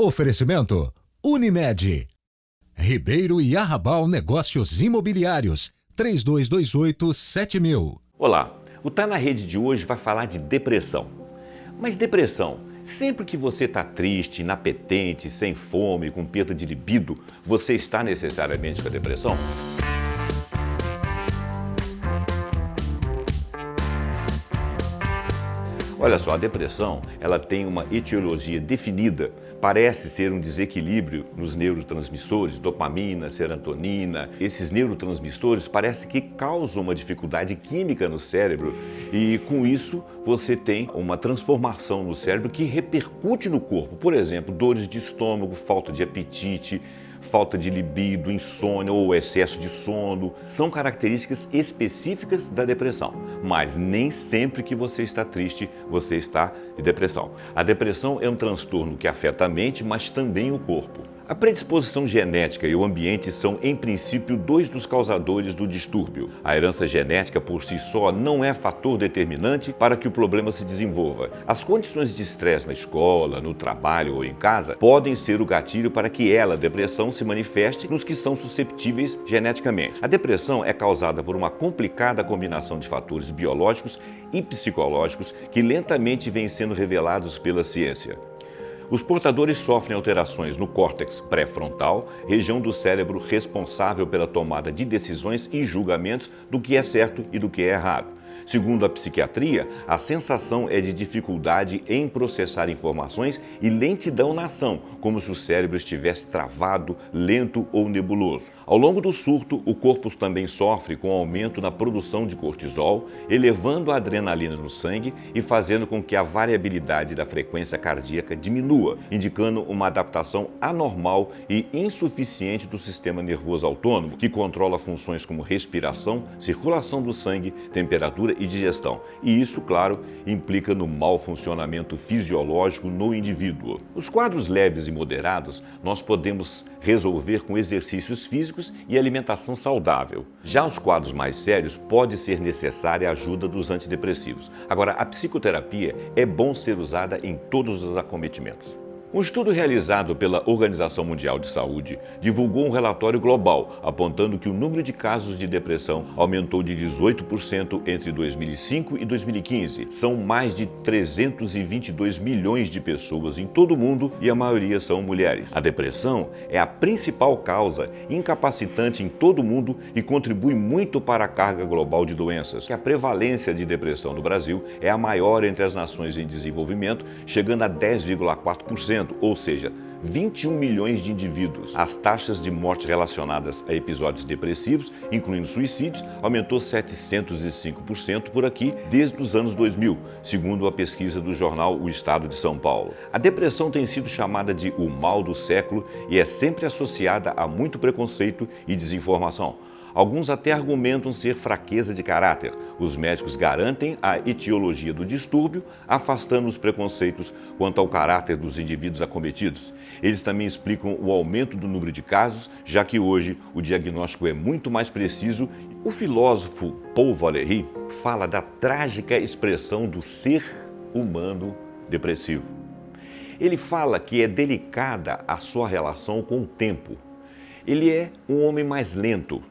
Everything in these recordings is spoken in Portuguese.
Oferecimento Unimed. Ribeiro e Arrabal Negócios Imobiliários. 3228-7000. Olá, o Tá na Rede de hoje vai falar de depressão. Mas depressão, sempre que você está triste, inapetente, sem fome, com perda de libido, você está necessariamente com a depressão? Olha só, a depressão, ela tem uma etiologia definida, parece ser um desequilíbrio nos neurotransmissores, dopamina, serotonina. Esses neurotransmissores parece que causam uma dificuldade química no cérebro e com isso você tem uma transformação no cérebro que repercute no corpo. Por exemplo, dores de estômago, falta de apetite, falta de libido, insônia ou excesso de sono, são características específicas da depressão. Mas nem sempre que você está triste, você está de depressão. A depressão é um transtorno que afeta a mente, mas também o corpo. A predisposição genética e o ambiente são, em princípio, dois dos causadores do distúrbio. A herança genética, por si só, não é fator determinante para que o problema se desenvolva. As condições de estresse na escola, no trabalho ou em casa podem ser o gatilho para que ela, a depressão, se manifeste nos que são susceptíveis geneticamente. A depressão é causada por uma complicada combinação de fatores biológicos e psicológicos que lentamente vêm sendo revelados pela ciência. Os portadores sofrem alterações no córtex pré-frontal, região do cérebro responsável pela tomada de decisões e julgamentos do que é certo e do que é errado. Segundo a psiquiatria, a sensação é de dificuldade em processar informações e lentidão na ação, como se o cérebro estivesse travado, lento ou nebuloso. Ao longo do surto, o corpo também sofre com aumento na produção de cortisol, elevando a adrenalina no sangue e fazendo com que a variabilidade da frequência cardíaca diminua, indicando uma adaptação anormal e insuficiente do sistema nervoso autônomo, que controla funções como respiração, circulação do sangue, temperatura e digestão. E isso, claro, implica no mau funcionamento fisiológico no indivíduo. Os quadros leves e moderados nós podemos resolver com exercícios físicos e alimentação saudável. Já os quadros mais sérios, pode ser necessária a ajuda dos antidepressivos. Agora, a psicoterapia é bom ser usada em todos os acometimentos. Um estudo realizado pela Organização Mundial de Saúde divulgou um relatório global apontando que o número de casos de depressão aumentou de 18% entre 2005 e 2015. São mais de 322 milhões de pessoas em todo o mundo e a maioria são mulheres. A depressão é a principal causa incapacitante em todo o mundo e contribui muito para a carga global de doenças. A prevalência de depressão no Brasil é a maior entre as nações em desenvolvimento, chegando a 10,4%. Ou seja, 21 milhões de indivíduos. As taxas de morte relacionadas a episódios depressivos, incluindo suicídios, aumentou 705% por aqui desde os anos 2000, segundo a pesquisa do jornal O Estado de São Paulo. A depressão tem sido chamada de o mal do século e é sempre associada a muito preconceito e desinformação. Alguns até argumentam ser fraqueza de caráter. Os médicos garantem a etiologia do distúrbio, afastando os preconceitos quanto ao caráter dos indivíduos acometidos. Eles também explicam o aumento do número de casos, já que hoje o diagnóstico é muito mais preciso. O filósofo Paul Valéry fala da trágica expressão do ser humano depressivo. Ele fala que é delicada a sua relação com o tempo. Ele é um homem mais lento.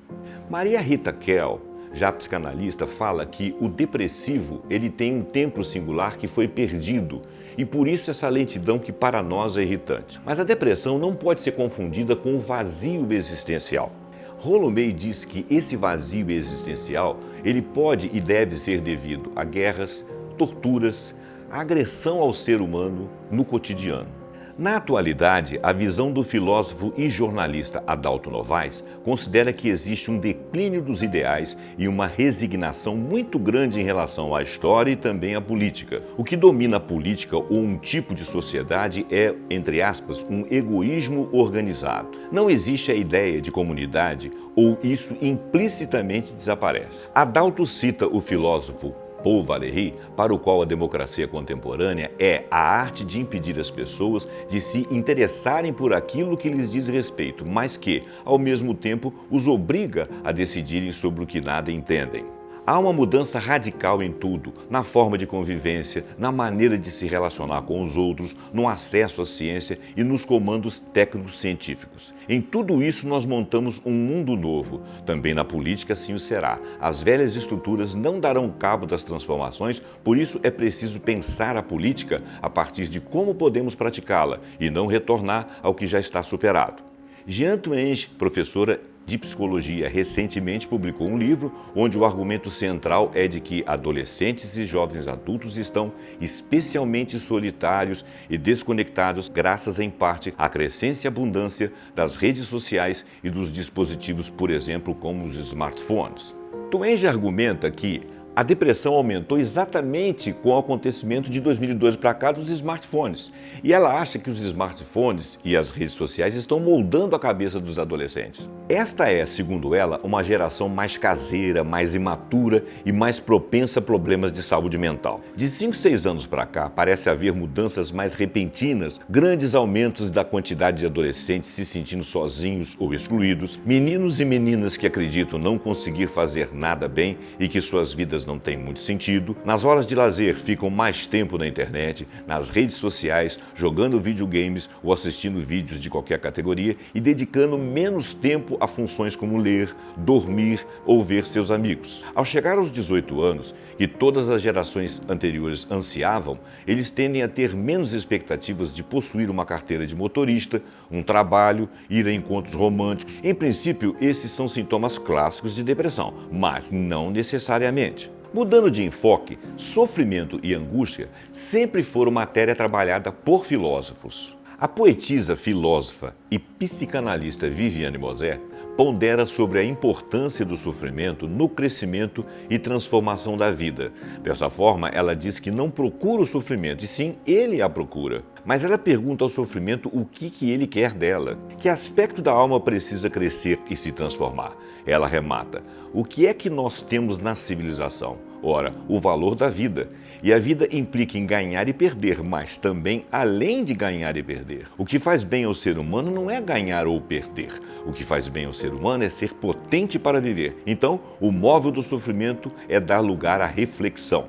Maria Rita Kell, já psicanalista, fala que o depressivo ele tem um tempo singular que foi perdido e por isso essa lentidão que para nós é irritante. Mas a depressão não pode ser confundida com o vazio existencial. Rollo May diz que esse vazio existencial ele pode e deve ser devido a guerras, torturas, a agressão ao ser humano no cotidiano. Na atualidade, a visão do filósofo e jornalista Adalto Novaes considera que existe um declínio dos ideais e uma resignação muito grande em relação à história e também à política. O que domina a política ou um tipo de sociedade é, entre aspas, um egoísmo organizado. Não existe a ideia de comunidade ou isso implicitamente desaparece. Adalto cita o filósofo Paul Valéry, para o qual a democracia contemporânea é a arte de impedir as pessoas de se interessarem por aquilo que lhes diz respeito, mas que, ao mesmo tempo, os obriga a decidirem sobre o que nada entendem. Há uma mudança radical em tudo, na forma de convivência, na maneira de se relacionar com os outros, no acesso à ciência e nos comandos técnicos científicos. Em tudo isso nós montamos um mundo novo. Também na política assim o será. As velhas estruturas não darão cabo das transformações, por isso é preciso pensar a política a partir de como podemos praticá-la e não retornar ao que já está superado. Jean Twenge, professora de psicologia, recentemente publicou um livro onde o argumento central é de que adolescentes e jovens adultos estão especialmente solitários e desconectados graças em parte à crescente abundância das redes sociais e dos dispositivos, por exemplo, como os smartphones. Twenge argumenta que a depressão aumentou exatamente com o acontecimento de 2002 para cá dos smartphones. E ela acha que os smartphones e as redes sociais estão moldando a cabeça dos adolescentes. Esta é, segundo ela, uma geração mais caseira, mais imatura e mais propensa a problemas de saúde mental. De 5, 6 anos para cá, parece haver mudanças mais repentinas, grandes aumentos da quantidade de adolescentes se sentindo sozinhos ou excluídos, meninos e meninas que acreditam não conseguir fazer nada bem e que suas vidas não têm muito sentido. Nas horas de lazer, ficam mais tempo na internet, nas redes sociais, jogando videogames ou assistindo vídeos de qualquer categoria e dedicando menos tempo a funções como ler, dormir ou ver seus amigos. Ao chegar aos 18 anos, que todas as gerações anteriores ansiavam, eles tendem a ter menos expectativas de possuir uma carteira de motorista, um trabalho, ir a encontros românticos. Em princípio, esses são sintomas clássicos de depressão, mas não necessariamente. Mudando de enfoque, sofrimento e angústia sempre foram matéria trabalhada por filósofos. A poetisa, filósofa e psicanalista Viviane Mosé pondera sobre a importância do sofrimento no crescimento e transformação da vida. Dessa forma, ela diz que não procura o sofrimento, e sim ele a procura. Mas ela pergunta ao sofrimento o que ele quer dela. Que aspecto da alma precisa crescer e se transformar? Ela remata: o que é que nós temos na civilização? Ora, o valor da vida. E a vida implica em ganhar e perder, mas também além de ganhar e perder. O que faz bem ao ser humano não é ganhar ou perder. O que faz bem ao ser humano é ser potente para viver. Então, o móvel do sofrimento é dar lugar à reflexão.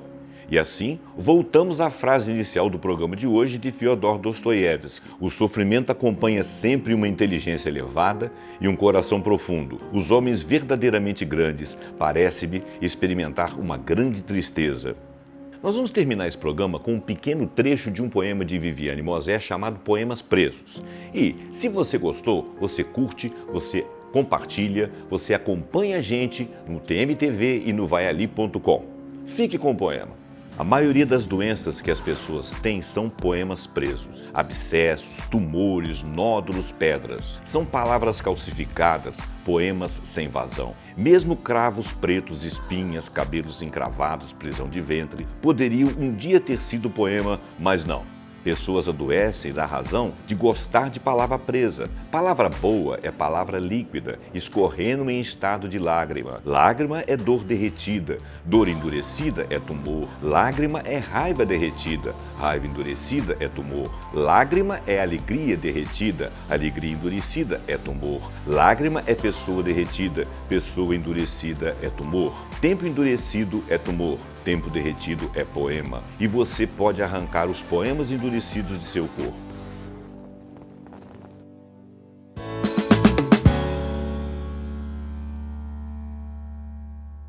E assim, voltamos à frase inicial do programa de hoje de Fyodor Dostoiévski: o sofrimento acompanha sempre uma inteligência elevada e um coração profundo. Os homens verdadeiramente grandes parecem-me experimentar uma grande tristeza. Nós vamos terminar esse programa com um pequeno trecho de um poema de Viviane Mosé chamado Poemas Presos. E, se você gostou, você curte, você compartilha, você acompanha a gente no TMTV e no vaiali.com. Fique com o poema. A maioria das doenças que as pessoas têm são poemas presos. Abscessos, tumores, nódulos, pedras. São palavras calcificadas, poemas sem vazão. Mesmo cravos pretos, espinhas, cabelos encravados, prisão de ventre, poderiam um dia ter sido poema, mas não. Pessoas adoecem da razão de gostar de palavra presa. Palavra boa é palavra líquida, escorrendo em estado de lágrima. Lágrima é dor derretida. Dor endurecida é tumor. Lágrima é raiva derretida. Raiva endurecida é tumor. Lágrima é alegria derretida. Alegria endurecida é tumor. Lágrima é pessoa derretida. Pessoa endurecida é tumor. Tempo endurecido é tumor. Tempo derretido é poema. E você pode arrancar os poemas endurecidos de seu corpo.